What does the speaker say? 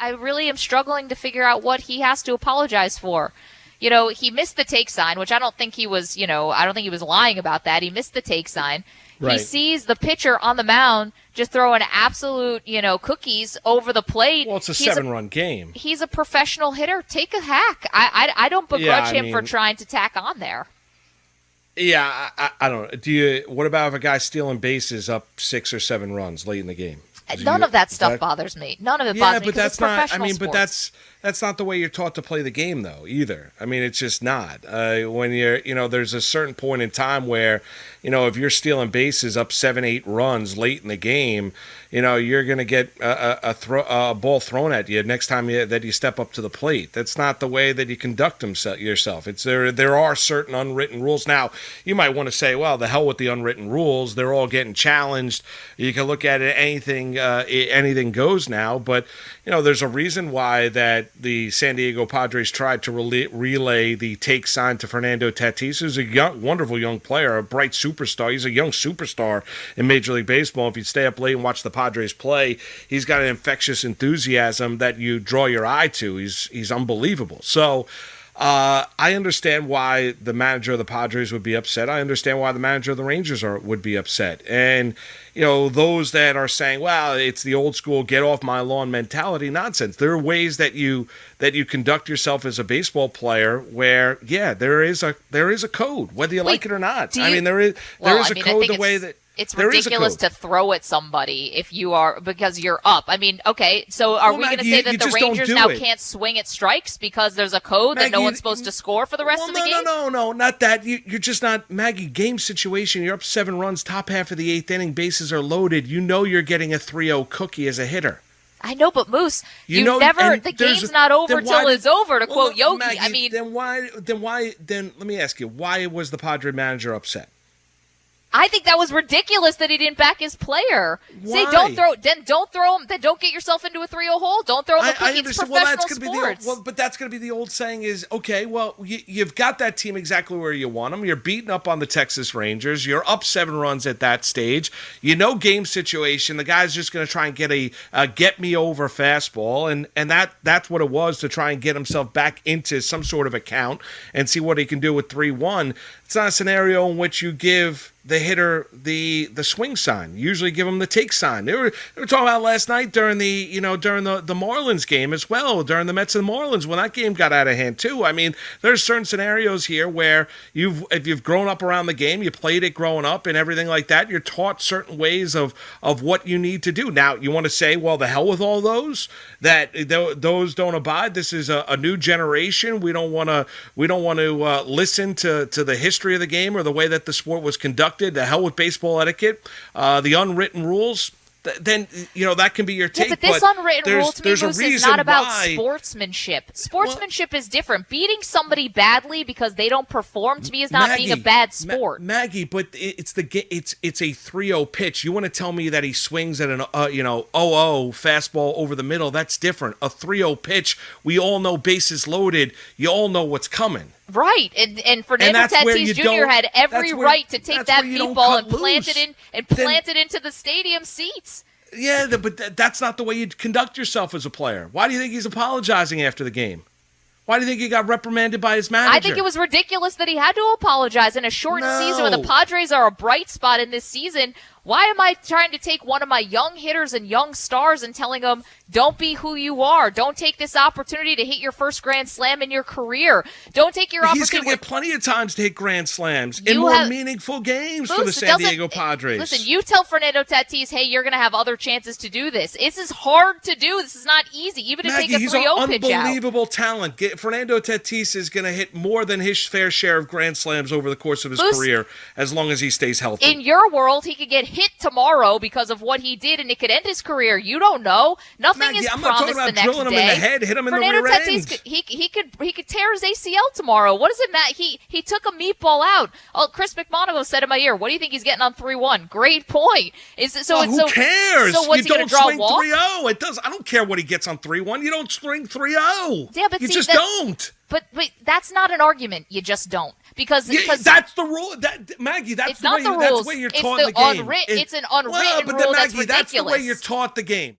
I really am struggling to figure out what he has to apologize for. He missed the take sign, which I don't think he was, I don't think he was lying about that. He missed the take sign. Right. He sees the pitcher on the mound just throwing absolute, cookies over the plate. Well, it's a 7-run game. He's a professional hitter. Take a hack. I don't begrudge him for trying to tack on there. Yeah, I don't know. What about if a guy's stealing bases up 6 or 7 runs late in the game? None of that stuff bothers me. None of it bothers me because it's professional sports. But that's not the way you're taught to play the game, though, either. I mean, it's just not. When you're, there's a certain point in time where, if you're stealing bases up 7, 8 runs late in the game, you're going to get a ball thrown at you next time that you step up to the plate. That's not the way that you conduct yourself. There are certain unwritten rules. Now, you might want to say, well, the hell with the unwritten rules. They're all getting challenged. You can look at it, anything goes now. But, there's a reason why that the San Diego Padres tried to relay the take sign to Fernando Tatis, who's a wonderful young player, a bright superstar. He's a young superstar in Major League Baseball. If you stay up late and watch the Padres play, he's got an infectious enthusiasm that you draw your eye to. He's unbelievable. So I understand why the manager of the Padres would be upset. I understand why the manager of the Rangers would be upset. And, those that are saying, well, it's the old school get off my lawn mentality, nonsense. There are ways that you conduct yourself as a baseball player where, there is a code, whether you like it or not. There is a code the way that it's ridiculous to throw at somebody because you're up. Okay, so are we going to say that the Rangers now can't swing at strikes because there's a code that no one's supposed to score for the rest of the game? No, not that. You're just not, Maggie, game situation. You're up 7 runs, top half of the 8th inning, bases are loaded. You're getting a 3-0 cookie as a hitter. I know, but Moose, the game's not over till it's over, to quote Yogi. Maggie, then let me ask you, why was the Padre manager upset? I think that was ridiculous that he didn't back his player. Why? Say don't throw him. Then don't get yourself into a 3-0 hole. Don't throw him a cookie. It's professional sports. But that's going to be the old saying is, okay, well, you've got that team exactly where you want them. You're beating up on the Texas Rangers. You're up 7 runs at that stage. Game situation. The guy's just going to try and get a get-me-over fastball, and that's what it was, to try and get himself back into some sort of account and see what he can do with 3-1. It's not a scenario in which you give the hitter the swing sign. You usually give them the take sign. They were talking about last night during the Marlins game as well, during the Mets and the Marlins, when that game got out of hand too. There's certain scenarios here where if you've grown up around the game, you played it growing up and everything like that, you're taught certain ways of what you need to do. Now, you want to say, well, the hell with all those, that those don't abide. This is a new generation. We don't want to listen to the history of the game or the way that the sport was conducted. The hell with baseball etiquette, the unwritten rules. Then that can be your take. Yeah, but this unwritten rule to me, Moose, is not about sportsmanship. Sportsmanship is different. Beating somebody badly because they don't perform to me is not being a bad sport. Maggie, but it's a 3-0 pitch. You want to tell me that he swings at an 0-0 fastball over the middle? That's different. A 3-0 pitch. We all know bases loaded. You all know what's coming. Right, and Fernando Tatis Jr. had every right to take that meatball and plant it into the stadium seats. Yeah, but that's not the way you conduct yourself as a player. Why do you think he's apologizing after the game? Why do you think he got reprimanded by his manager? I think it was ridiculous that he had to apologize in a shortened season when the Padres are a bright spot in this season. Why am I trying to take one of my young hitters and young stars and telling them, don't be who you are. Don't take this opportunity to hit your first Grand Slam in your career. Don't take your opportunity. He's going to get plenty of times to hit Grand Slams in more meaningful games for the San Diego Padres. Listen, you tell Fernando Tatis, hey, you're going to have other chances to do this. This is hard to do. This is not easy, even to take a 3-0 pitch out. He's an unbelievable talent. Fernando Tatis is going to hit more than his fair share of Grand Slams over the course of his career as long as he stays healthy. In your world, he could get hit tomorrow because of what he did, and it could end his career. You don't know. Nothing is promised the next day. I'm not talking about drilling him in the head, hit him in the rear end. He could tear his ACL tomorrow. What does it matter? He took a meatball out. Oh, Chris McMonagle said in my ear, what do you think he's getting on 3-1? Great point. Who cares? So what's you he don't draw swing 3-0. It does. I don't care what he gets on 3-1. You don't swing 3-0. Yeah, but you just don't. But that's not an argument. You just don't. Because that's the rule. Maggie, that's the way you're taught the game. It's an unwritten rule. Maggie, that's ridiculous. That's the way you're taught the game.